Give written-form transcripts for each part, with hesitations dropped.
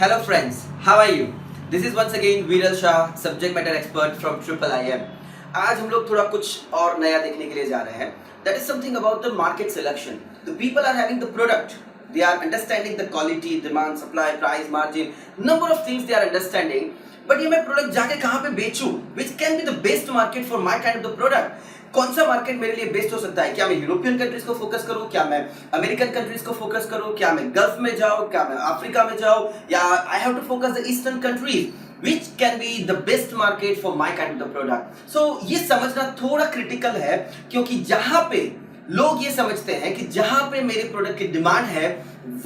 Hello friends, how are you? This is once again Viral Shah, subject matter expert from iiiEM. आज हम लोग थोड़ा कुछ और नया देखने के लिए जा रहे हैं. That is something about the market selection. The people are having the product. They are understanding the quality, demand, supply, price, margin, number of things they are understanding. But ये मैं प्रोडक्ट जाके कहाँ पे बेचूं? Which can be the best market for my kind of the product? कौन सा market मेरे लिए बेस्ट हो सकता है? क्या मैं यूरोपियन कंट्रीज को फोकस करूं? क्या मैं अमेरिकन कंट्रीज को फोकस करूं? क्या मैं गल्फ में जाऊं? क्या मैं अफ्रीका में जाऊं? या I have to focus the eastern countries which can be the best market for my kind of the product. So ये समझना थोड़ा क्रिटिकल है क्योंकि जहां पे लोग ये समझते हैं कि जहां पे मेरे प्रोडक्ट की डिमांड है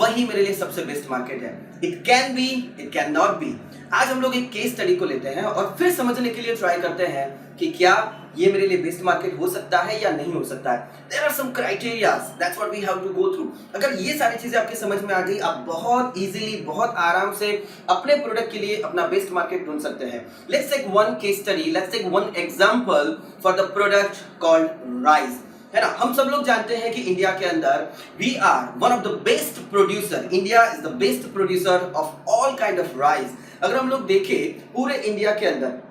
वही मेरे लिए सबसे बेस्ट मार्केट है. It can be, it can not be. आज हम लोग एक केस स्टडी को लेते हैं और फिर समझने के लिए ट्राई करते हैं कि क्या ये मेरे लिए बेस्ट मार्केट हो सकता है या नहीं हो सकता है. There are some criterias, that's what we have to go through. अगर ये सारी चीजें आपके समझ में आ गई, आप बहुत इजीली, बहुत आराम से अपने प्रोडक्ट के लिए अपना बेस्ट मार्केट ढूंढ सकते हैं. Let's take one case study, let's take one example for the product called rice. है ना, हम सब लोग जानते हैं कि इंडिया के अंदर we are one of the best producer. India is the best producer of all kind of rice. अगर हम लोग देखें पूरे इंडिया के अंदर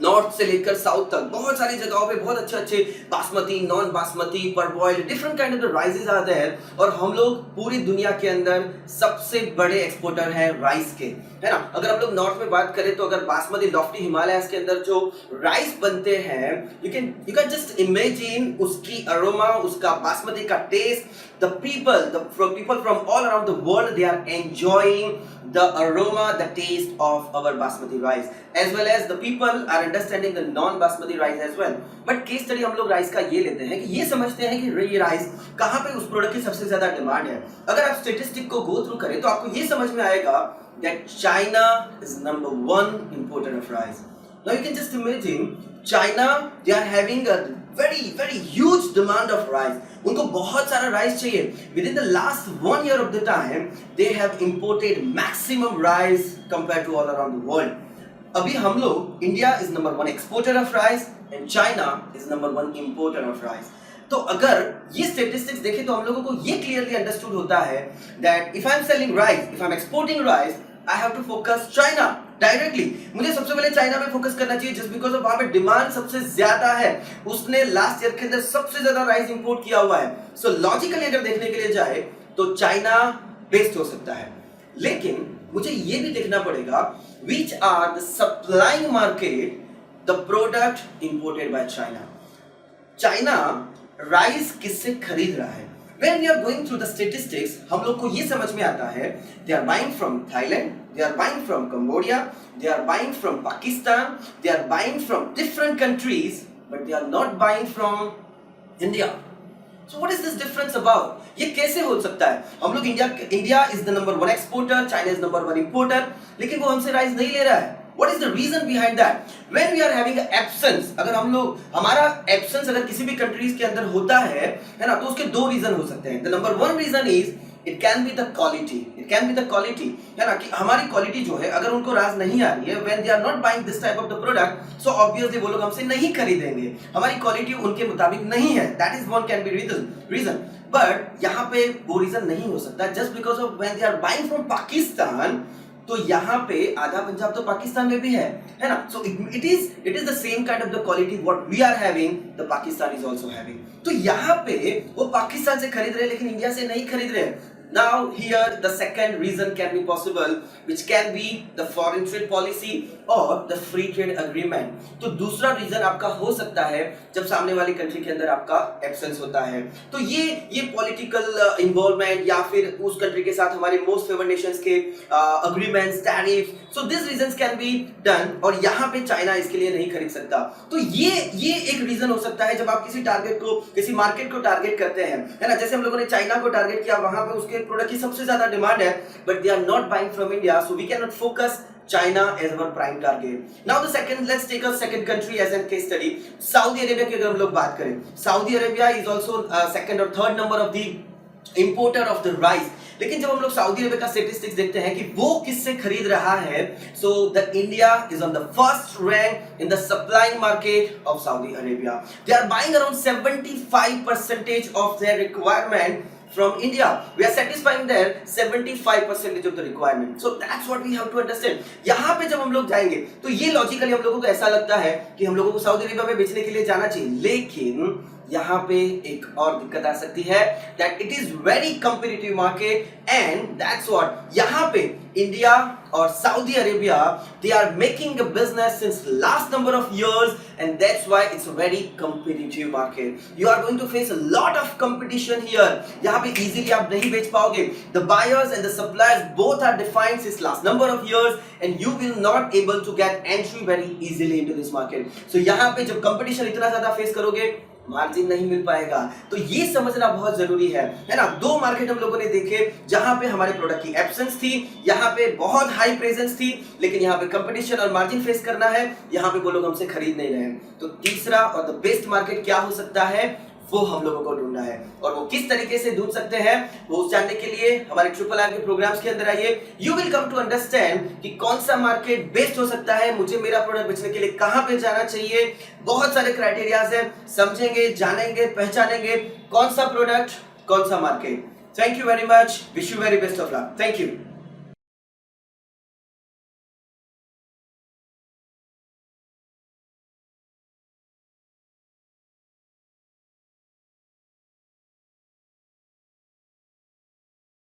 नॉर्थ से लेकर साउथ तक बहुत सारी जगहों पे बहुत अच्छे अच्छे basmati, non basmati, parboiled, different kind of rices आते हैं और हम लोग पूरी दुनिया के अंदर सबसे बड़े एक्सपोर्टर हैं राइस के. है ना, अगर हम लोग नॉर्थ में बात करें तो अगर बासमती लॉफ्टी हिमालयस के अंदर जो राइस बनते हैं, यू कैन जस्ट इमेजिन उसकी अरोमा, उसका बासमती का test. The people from all around the world, they are enjoying the aroma, the taste of our basmati rice, as well as the people are understanding the non-basmati rice as well. But case study हम लोग rice का ये लेते हैं कि ये समझते हैं कि ये राइस कहाँ पे उस प्रोडक्ट की सबसे ज्यादा डिमांड है. अगर आप स्टेटिस्टिक को गो थ्रू करें तो आपको ये समझ में आएगा that China is number one importer of rice. Now you can just imagine China, they are having a very huge demand of rice. उनको बहुत सारा राइस चाहिए. Within the last 1 year of the time, they have imported maximum rice compared to all around the world. अभी हम लोग India is number one exporter of rice and China is number one importer of rice. तो अगर ये statistics देखें तो हम लोगों को ये क्लियरली अंडरस्टूड होता है that if I am selling rice, if I am exporting rice, I have to focus China directly. मुझे सबसे पहले चाइना में फोकस करना चाहिए जस्ट बिकॉज ऑफ वहां पे डिमांड सबसे ज्यादा है. उसने लास्ट ईयर के अंदर सबसे ज्यादा राइस इंपोर्ट किया हुआ है. सो लॉजिकली अगर देखने के लिए जाए तो चाइना बेस्ट हो सकता है. लेकिन मुझे ये भी देखना पड़ेगा which are the supplying market the product imported by China. China rice किससे खरीद रहा है? When we are going through the statistics, हम लोग को ये समझ में आता है they are buying from Thailand, they are buying from Cambodia, they are buying from Pakistan, they are buying from different countries, but they are not buying from India. So what is this difference about? ये कैसे हो सकता है? हम लोग India is the number one exporter, China is number one importer, लेकिन वो हमसे राइस नहीं ले रहा है. What is the reason behind that? When we are having absence, अगर हम लोग हमारा absence अगर किसी भी countries के अंदर होता है ना, तो उसके दो reason हो सकते हैं. The number one reason is it can be the quality. It can be the quality, है ना, कि हमारी क्वालिटी जो है अगर उनको राज नहीं आ रही है, when they are not buying this type of the product, so obviously वो लोग हमसे नहीं खरीदेंगे. हमारी क्वालिटी उनके मुताबिक नहीं है. That is one can be reason. But यहाँ पे वो reason नहीं हो सकता just because of when they are buying from Pakistan. तो यहाँ पे आधा पंजाब तो पाकिस्तान में भी है ना. So it is the same kind of the quality what we are having, the Pakistan is also having. तो यहाँ पे वो पाकिस्तान से खरीद रहे हैं लेकिन इंडिया से नहीं खरीद रहे. Now here the second reason can be possible, which can be the foreign trade policy or the free trade agreement. तो दूसरा रीजन आपका हो सकता है जब सामने वाली कंट्री के अंदर आपका एब्सेंस होता है. तो ये पॉलिटिकल इन्वॉल्वमेंट या फिर उस कंट्री के साथ हमारे मोस्ट फेवर्ड नेशंस के agreements, tariff, so this reasons can be done. और यहाँ पे चाइना इसके लिए नहीं खरीद सकता. तो ये एक रीजन हो सकता है जब आप किसी टारगेट को, किसी मार्केट को टारगेट करते हैं, है ना. जैसे हम लोगों ने चाइना को टारगेट किया, वहां पे उसके प्रोडक्ट की सबसे ज्यादा डिमांड है, but they are not buying from India, so we can not focus China as our prime target. Now the second, let's take a second country as a case study. Saudi Arabia की अगर हम लोग बात करें, Saudi Arabia is also second or third number of the importer of the rice. लेकिन जब हम लोग सऊदी अरेबिया का स्टैटिस्टिक्स देखते हैं कि वो किससे खरीद रहा है, so the India is on the first rank in the supplying market of Saudi Arabia. They are buying around 75% of their requirement from India. We are satisfying their 75% of the requirement. So that's what we have to understand. यहाँ पे जब हम लोग जाएंगे तो ये logically हम लोगों को ऐसा लगता है कि हम लोगों को सऊदी अरेबिया में बेचने के लिए जाना चाहिए, लेकिन यहाँ पे एक और दिक्कत आ सकती है that it is very competitive market and that's what यहाँ पे इंडिया और Saudi Arabia they are making a business since last number of years and that's why it's a very competitive market. You are going to face a lot of competition here. यहाँ पे easily आप नहीं बेच पाओगे. The buyers and the suppliers both are defined since last number of years and you will not able to get entry very easily into this market. So यहाँ पे जब competition इतना ज़्यादा फेस करोगे मार्जिन नहीं मिल पाएगा. तो ये समझना बहुत जरूरी है ना. दो मार्केट हम लोगों ने देखे जहां पे हमारे प्रोडक्ट की एब्सेंस थी, यहाँ पे बहुत हाई प्रेजेंस थी, लेकिन यहाँ पे कंपटीशन और मार्जिन फेस करना है, यहाँ पे वो लोग हमसे खरीद नहीं रहे. तो तीसरा और द बेस्ट मार्केट क्या हो सकता है वो हम लोगों को ढूंढना है, और वो किस तरीके से ढूंढ सकते हैं वो जानने के लिए हमारे ट्रिपल आई के प्रोग्राम्स के अंदर आइए. You will come to understand कि कौन सा मार्केट बेस्ट हो सकता है, मुझे मेरा प्रोडक्ट बेचने के लिए कहां पे जाना चाहिए. बहुत सारे क्राइटेरियाज है, समझेंगे, जानेंगे, पहचानेंगे कौन सा प्रोडक्ट कौन सा market. Thank you very much. Wish you very best of luck. Thank you.